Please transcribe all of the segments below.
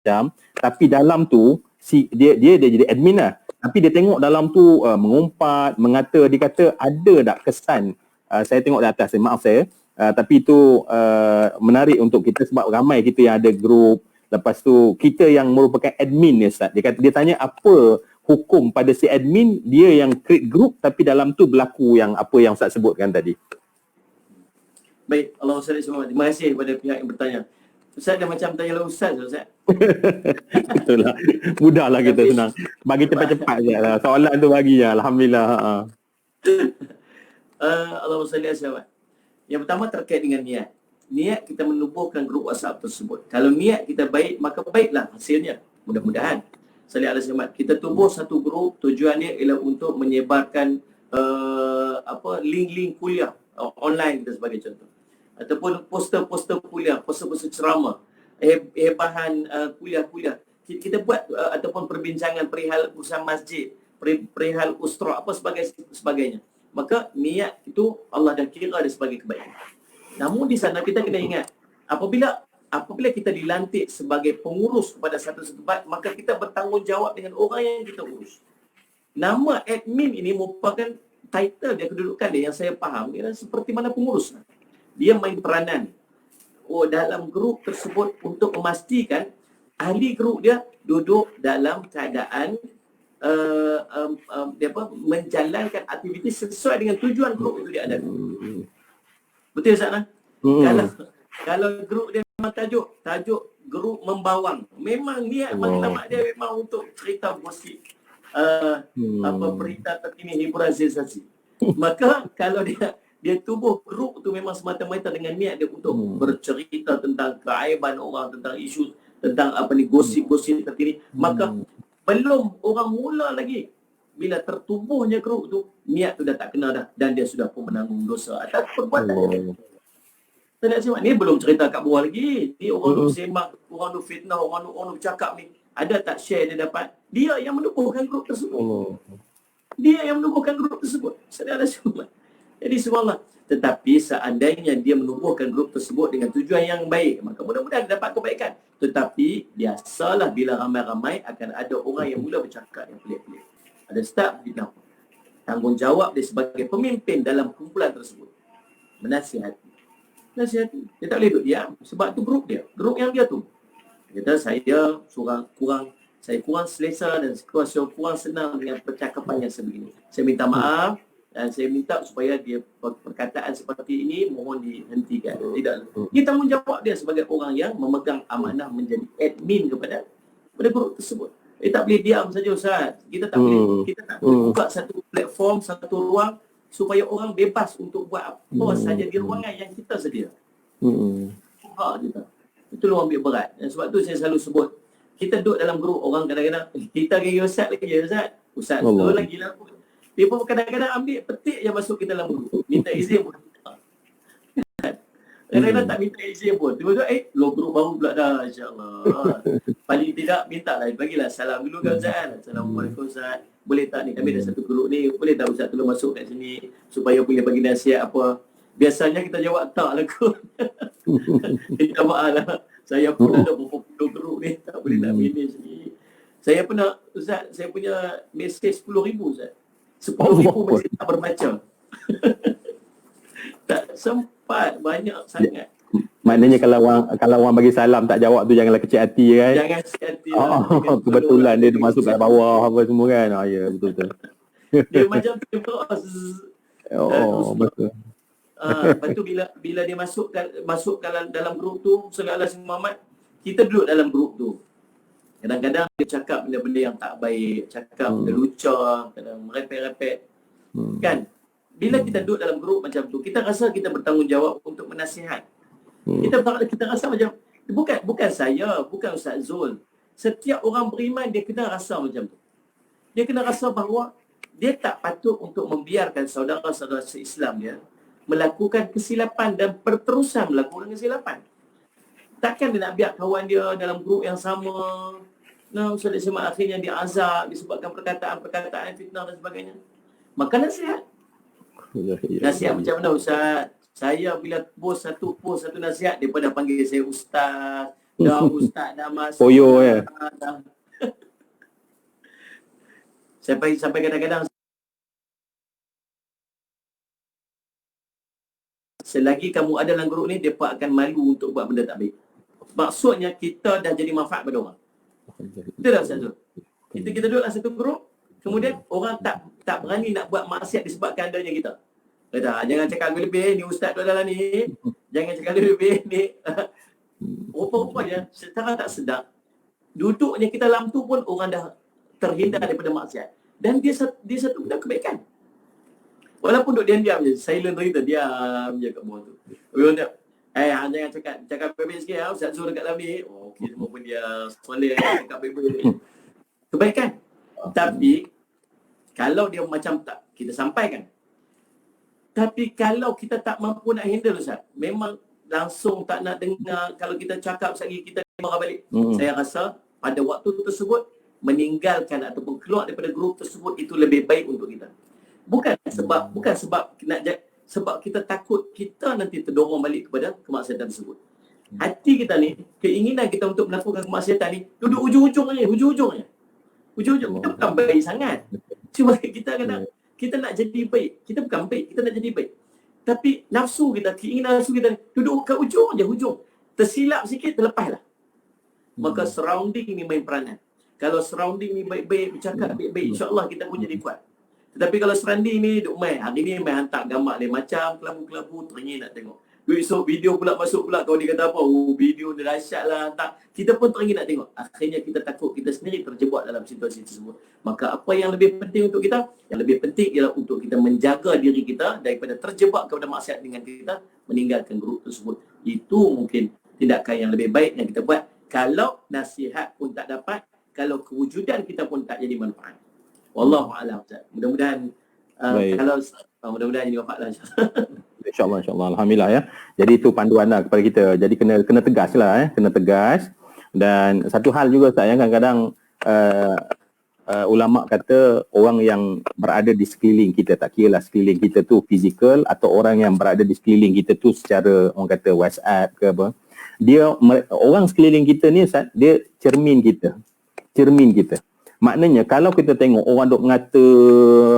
macam, tapi dalam tu dia jadi admin lah. Tapi dia tengok dalam tu mengumpat, mengata, dia kata ada tak kesan, saya tengok di atas, maaf saya, tapi itu menarik untuk kita sebab ramai kita yang ada grup. Lepas tu kita yang merupakan admin ni Ustaz. Dia tanya apa hukum pada si admin, dia yang create group tapi dalam tu berlaku yang apa yang Ustaz sebutkan tadi. Baik, Allahumma salli alaihi. Terima kasih kepada pihak yang bertanya. Ustaz dah macam tanya lah Ustaz. Itulah. Mudahlah kita, senang. Bagi cepat-cepat je lah. Soalan tu bagi je. Alhamdulillah. Allahumma salli alaihi. Yang pertama terkait dengan niat. Niat kita menubuhkan grup WhatsApp tersebut. Kalau niat kita baik, maka baiklah hasilnya. Mudah-mudahan. Salli alaihi wasallam. Kita tubuh satu grup, tujuannya ialah untuk menyebarkan link-link kuliah online dan sebagai contoh. Ataupun poster-poster kuliah, poster-poster ceramah, hebahan kuliah-kuliah. Kita buat ataupun perbincangan perihal urusan masjid, perihal ustra, apa sebagainya. Maka niat itu Allah dah kira dia sebagai kebaikan. Namun di sana kita kena ingat, apabila kita dilantik sebagai pengurus kepada satu tempat, maka kita bertanggungjawab dengan orang yang kita urus. Nama admin ini merupakan title dia, kedudukan dia yang saya faham, dia seperti mana pengurus. Dia main peranan dalam grup tersebut untuk memastikan ahli grup dia duduk dalam keadaan menjalankan aktiviti sesuai dengan tujuan grup itu dia ada. Betul Ustaz? Kalau grup dia memang tajuk grup membawang, memang niat matlamat dia memang untuk cerita gosip, berita terkini, hiburan sensasi. Maka kalau dia tubuh grup tu memang semata-mata dengan niat dia untuk bercerita tentang keaiban orang, tentang isu, tentang gosip-gosip terkini, maka belum orang mula lagi, bila tertubuhnya grup tu, niat tu dah tak kena dah, dan dia sudah pun menanggung dosa atas perbuatan dia. Tak simak ni belum cerita kat bawah lagi. Ni orang tu sembang, orang tu fitnah, orang tu bercakap ni. Ada tak share dia dapat? Dia yang menubuhkan grup tersebut. Dia yang menubuhkan grup tersebut. Jadi subhanallah. Tetapi seandainya dia menubuhkan grup tersebut dengan tujuan yang baik, maka mudah-mudahan dia dapat kebaikan. Tetapi biasalah bila ramai-ramai akan ada orang yang mula bercakap yang pelik-pelik. Ada start fitnah. Tanggungjawab dia sebagai pemimpin dalam kumpulan tersebut, menasihati. Dia tak boleh duduk diam. Sebab tu grup dia. Grup yang dia tu. Dia kata saya kurang selesa dan kurang senang dengan percakapan yang sebegini. Saya minta maaf dan saya minta supaya dia perkataan seperti ini mohon dihentikan. Tidak. Dia tanggungjawab dia sebagai orang yang memegang amanah menjadi admin kepada grup tersebut. Tak boleh diam saja Ustaz. Kita tak boleh buka satu platform, satu ruang supaya orang bebas untuk buat apa saja di ruangan yang kita sedia. Itu luar ambil berat. Dan sebab tu saya selalu sebut, kita duduk dalam grup orang kadang-kadang, kita gaya Ustaz lagi Ustaz. Ustaz tu lagi lah. Dia pun kadang-kadang ambil petik yang masuk ke dalam grup. Minta izin pun. Kadang-kadang tak minta izin pun. Tiba-tiba, lo grup baru pula dah, insyaAllah. Paling tidak, minta lah. Bagilah salam dulu kan Ustaz. Assalamualaikum Ustaz. Boleh tak ni, kami ada satu grup ni. Boleh tak Ustaz tolong masuk kat sini supaya boleh bagi nasihat apa. Biasanya kita jawab tak lah kot. Minta maaf lah. Saya pun ada beberapa grup ni. Tak boleh nak manage ni. Saya pernah, Ustaz, saya punya mesej 10,000 Ustaz. 10,000 mesej tak berbaca. Tak sempat, banyak sangat. Maknanya kalau orang bagi salam tak jawab tu janganlah kecil hati kan. Jangan kecil hati lah. Kebetulan dia masuk kat bawah apa semua kan. Ya betul-betul. Dia macam tu betul. Lepas tu bila dia masuk dalam grup tu, Sallallahu Alaihi Muhammad, kita duduk dalam grup tu. Kadang-kadang dia cakap benda-benda yang tak baik, cakap benda lucah, kadang merepek-repek. Kan? Bila kita duduk dalam grup macam tu, kita rasa kita bertanggungjawab untuk menasihat. Kita rasa macam, bukan saya, bukan Ustaz Zul. Setiap orang beriman, dia kena rasa macam tu. Dia kena rasa bahawa dia tak patut untuk membiarkan saudara-saudara se-Islam dia melakukan kesilapan dan berterusan melakukan kesilapan. Takkan dia nak biar kawan dia dalam grup yang sama, Ustaz Ismail akhirnya diazab disebabkan perkataan-perkataan fitnah dan sebagainya. Maka nasihat. Nasihat macam mana Ustaz? Saya bila post satu nasihat, dia dah panggil saya ustaz, Dah ustaz dah masuk. Koyo ya. Dah. Sampai kadang-kadang selagi kamu ada dalam grup ni, mereka akan malu untuk buat benda tak baik. Maksudnya kita dah jadi manfaat pada orang. Betul tak Ustaz Zul? Kita duduk dalam satu grup, kemudian orang tak berani nak buat maksiat disebabkan adanya kita. Kata, jangan cakap lebih ni ustaz duduk dalam ni. Jangan cakap lebih ni. Rupa-rupanya secara tak sedar, duduknya kita dalam tu pun orang dah terhindar daripada maksiat. Dan dia satu benda kebaikan. Walaupun duduk diam-diam je, silent kita, diam je kat bawah tu. Orang dia, jangan cakap baik-baik sikit ya, Ustaz Zul dekat dalam ni. Oh, okey, semua pun dia soleh, cakap baik-baik. Kebaikan. Tapi, kalau dia macam tak, kita sampaikan. Tapi kalau kita tak mampu nak handle Ustaz, memang langsung tak nak dengar. Kalau kita cakap sekali, kita marah balik. Saya rasa pada waktu tersebut, meninggalkan ataupun keluar daripada grup tersebut itu lebih baik untuk kita. Bukan sebab sebab kita takut kita nanti terdorong balik kepada kemaksiatan tersebut. Hati kita ni, keinginan kita untuk melakukan kemaksiatan ni duduk hujung-hujungnya. Kita bukan baik sangat. Cuma kita nak jadi baik. Kita bukan baik, kita nak jadi baik. Tapi nafsu kita, keinginan nafsu kita duduk kat hujung. Tersilap sikit, terlepaslah. Maka surrounding ni main peranan. Kalau surrounding ni baik-baik, bercakap baik-baik, insya-Allah kita pun jadi kuat. Tetapi kalau surrounding ni duk main, hari ni main hantar gambar lain macam, kelabu-kelabu, teringin nak tengok. Esok video pula masuk pula, kau dia kata apa? Oh, video dia dahsyat lah. Tak. Kita pun teringin nak tengok. Akhirnya kita takut kita sendiri terjebak dalam situasi tersebut. Maka apa yang lebih penting untuk kita? Yang lebih penting ialah untuk kita menjaga diri kita daripada terjebak kepada maksiat dengan kita meninggalkan grup tersebut. Itu mungkin tindakan yang lebih baik yang kita buat. Kalau nasihat pun tak dapat, kalau kewujudan kita pun tak jadi manfaat. Wallahu a'lam. Mudah-mudahan mudah-mudahan ini manfaatlah insya-Allah. InsyaAllah. Alhamdulillah ya. Jadi itu panduan lah kepada kita. Jadi kena tegas lah kena tegas. Dan satu hal juga Ustaz, kadang-kadang ulama' kata orang yang berada di sekeliling kita, tak kira lah sekeliling kita tu fizikal atau orang yang berada di sekeliling kita tu secara orang kata WhatsApp ke apa. Orang sekeliling kita ni Ustaz, dia cermin kita. Maknanya kalau kita tengok orang duk mengata,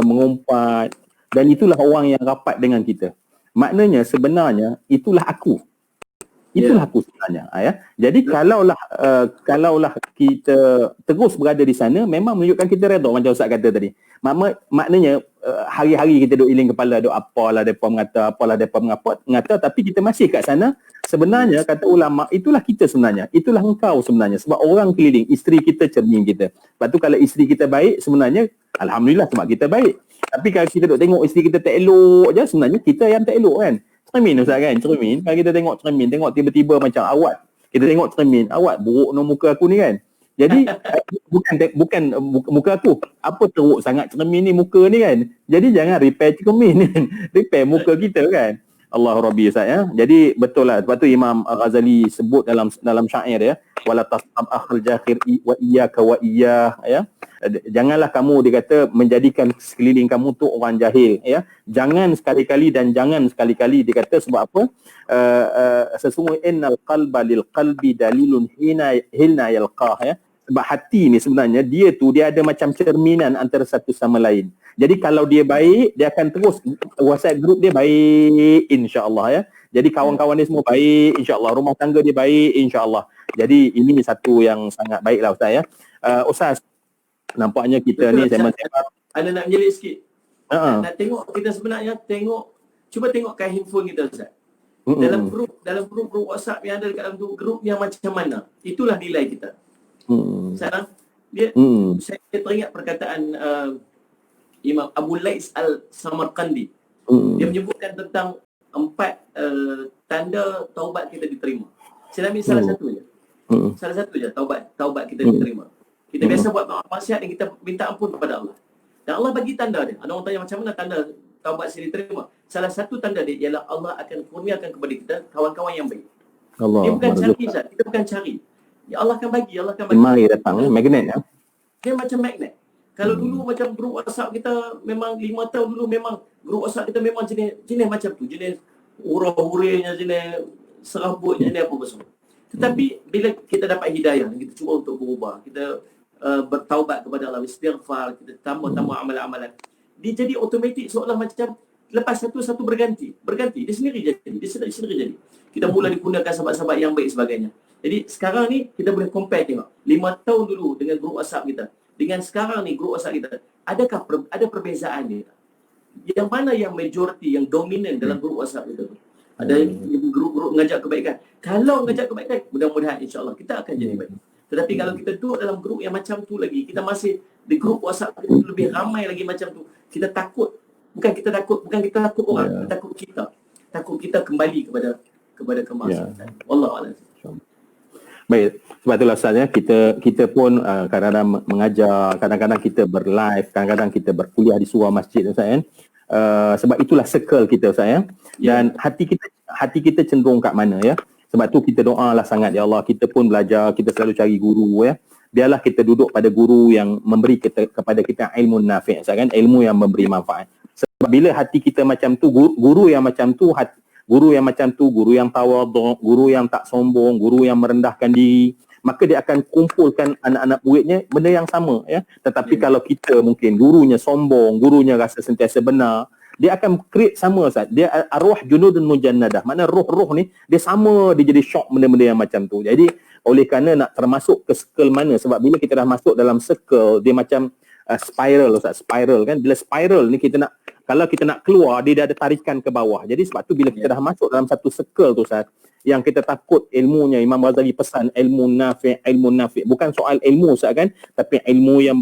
mengumpat, dan itulah orang yang rapat dengan kita. Maknanya sebenarnya itulah aku. Itulah aku sebenarnya. Ya. Jadi kalaulah kita terus berada di sana, memang menunjukkan kita redha macam Ustaz kata tadi. Maknanya hari-hari kita duk iling kepala, duk apalah depa mengata, tapi kita masih kat sana. Sebenarnya kata ulama, itulah kita sebenarnya. Itulah engkau sebenarnya. Sebab orang keliling, isteri kita cermin kita. Lepas tu kalau isteri kita baik, sebenarnya alhamdulillah sebab kita baik. Tapi kalau kita duk tengok isteri kita tak elok je, sebenarnya kita yang tak elok kan. Cermin Ustaz kan, cermin. Kalau kita tengok cermin, tengok tiba-tiba macam awat. Kita tengok cermin, awat buruk no muka aku ni kan. Jadi bukan muka aku. Apa teruk sangat cermin ni, muka ni kan. Jadi jangan repair cermin kan. Repair muka kita kan. Allah Rabbi Ustaz ya. Jadi betul lah. Sebab tu Imam Ghazali sebut dalam syair ya, wala tasab akhal jahir wa iyyaka wa iyyah ya. Janganlah kamu dikata menjadikan sekeliling kamu tu orang jahil ya. Jangan sekali-kali dikata sebab apa? Sesungguhnya innal qalba lil qalbi dalilun hina yalqah ya. Sebab hati ni sebenarnya dia ada macam cerminan antara satu sama lain. Jadi kalau dia baik, dia akan terus WhatsApp group dia baik insya-Allah ya. Jadi kawan-kawan dia semua baik insya-Allah, rumah tangga dia baik insya-Allah. Jadi ini satu yang sangat baiklah Ustaz ya. Ustaz, nampaknya kita ni saya ada nak menjelit sikit. Nak tengok kita sebenarnya cuba tengokkan handphone kita Ustaz. Dalam grup WhatsApp yang ada dekat dalam tu, grup yang macam mana? Itulah nilai kita. Sekarang saya teringat perkataan Imam Abu Lais Al-Samarqandi. Dia menyebutkan tentang 4 tanda taubat kita diterima. Saya ambil salah satu je. Salah satu je taubat kita diterima. Kita biasa buat maksiat dan kita minta ampun kepada Allah. Dan Allah bagi tanda dia. Ada orang tanya macam mana tanda taubat saya diterima. Salah satu tanda dia ialah Allah akan kurniakan kepada kita kawan-kawan yang baik. Dia bukan cari Ustaz. Kita bukan cari. Ya Allah akan bagi. Mari datang magnet ya. Dia macam magnet. Kalau dulu macam grup WhatsApp kita memang 5 tahun dulu memang grup WhatsApp kita memang jenis macam tu. Jenis hura-hurainya, jenis serabutnya, jenis apa semua. Tetapi bila kita dapat hidayah, kita cuba untuk berubah, kita bertaubat kepada Allah, istighfar, kita tambah amalan-amalan, dia jadi automatik seolah macam lepas satu berganti, dia sendiri jadi. Kita mula digunakan sahabat-sahabat yang baik sebagainya. Jadi sekarang ni kita boleh compare, tengok 5 tahun dulu dengan grup WhatsApp kita dengan sekarang ni grup WhatsApp kita, ada perbezaan dia? Yang mana yang majoriti, yang dominan dalam grup WhatsApp kita tu? Ada grup-grup mengajak kebaikan. Kalau mengajak kebaikan, mudah-mudahan insya-Allah kita akan jadi baik. Tetapi kalau kita duduk dalam grup yang macam tu lagi, kita masih di grup WhatsApp kita lebih ramai lagi macam tu, kita takut. Bukan kita takut orang, takut kita kembali kepada kemaksiatan. Wallahu a'lam. Baik, sebab itulah Ustaz, kita pun kadang-kadang mengajar, kadang-kadang kita berlive, kadang-kadang kita berkuliah di sebuah masjid Ustaz, sebab itulah circle kita Ustaz, dan hati kita cenderung kat mana ya. Sebab tu kita doalah sangat, ya Allah, kita pun belajar, kita selalu cari guru ya. Biarlah kita duduk pada guru yang memberi kepada kita ilmu nafi', ilmu yang memberi manfaat. Sebab bila hati kita macam tu, guru yang macam tu, guru yang tawadhu', guru yang tak sombong, guru yang merendahkan diri, maka dia akan kumpulkan anak-anak muridnya benda yang sama ya. Tetapi kalau kita mungkin gurunya sombong, gurunya rasa sentiasa benar, dia akan create sama Ustaz. Dia arwah junudun mujannadah. Makna roh-roh ni dia sama, dia jadi shock benda-benda yang macam tu. Jadi oleh kerana nak termasuk ke circle mana, sebab bila kita dah masuk dalam circle, dia macam spiral Ustaz, spiral kan. Bila spiral ni kalau kita nak keluar, dia dah ada tarikan ke bawah. Jadi sebab tu bila kita dah masuk dalam satu circle tu Ustaz, yang kita takut ilmunya, Imam Ghazali pesan ilmu nafi', bukan soal ilmu Ustaz kan, tapi ilmu yang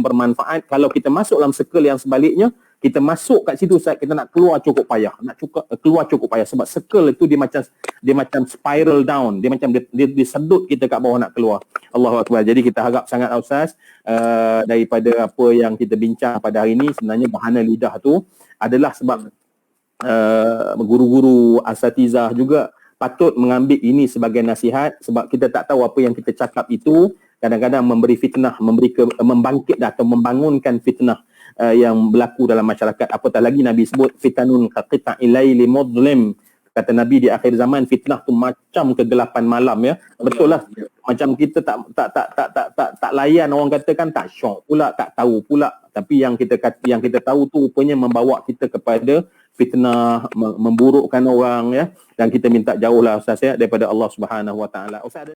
bermanfaat. Kalau kita masuk dalam circle yang sebaliknya, kita masuk kat situ Ustaz, kita nak keluar cukup payah, sebab circle itu dia macam spiral down, dia macam dia sedut kita kat bawah nak keluar. Allahu Akbar. Jadi kita harap sangat Ustaz, daripada apa yang kita bincang pada hari ini, sebenarnya bahana lidah tu adalah sebab guru-guru asatizah juga patut mengambil ini sebagai nasihat, sebab kita tak tahu apa yang kita cakap itu kadang-kadang memberi fitnah, membangkit atau membangunkan fitnah yang berlaku dalam masyarakat. Apatah lagi Nabi sebut fitanun qata'il laili mudlim. Kata Nabi di akhir zaman fitnah tu macam kegelapan malam ya. Betul lah. Macam kita tak layan, orang katakan tak syok pula, tak tahu pula. Tapi yang kita tahu tu rupanya membawa kita kepada fitnah, memburukkan orang ya. Dan kita minta jauhlah Ustaz ya daripada Allah Subhanahu Wa Taala. Ustaz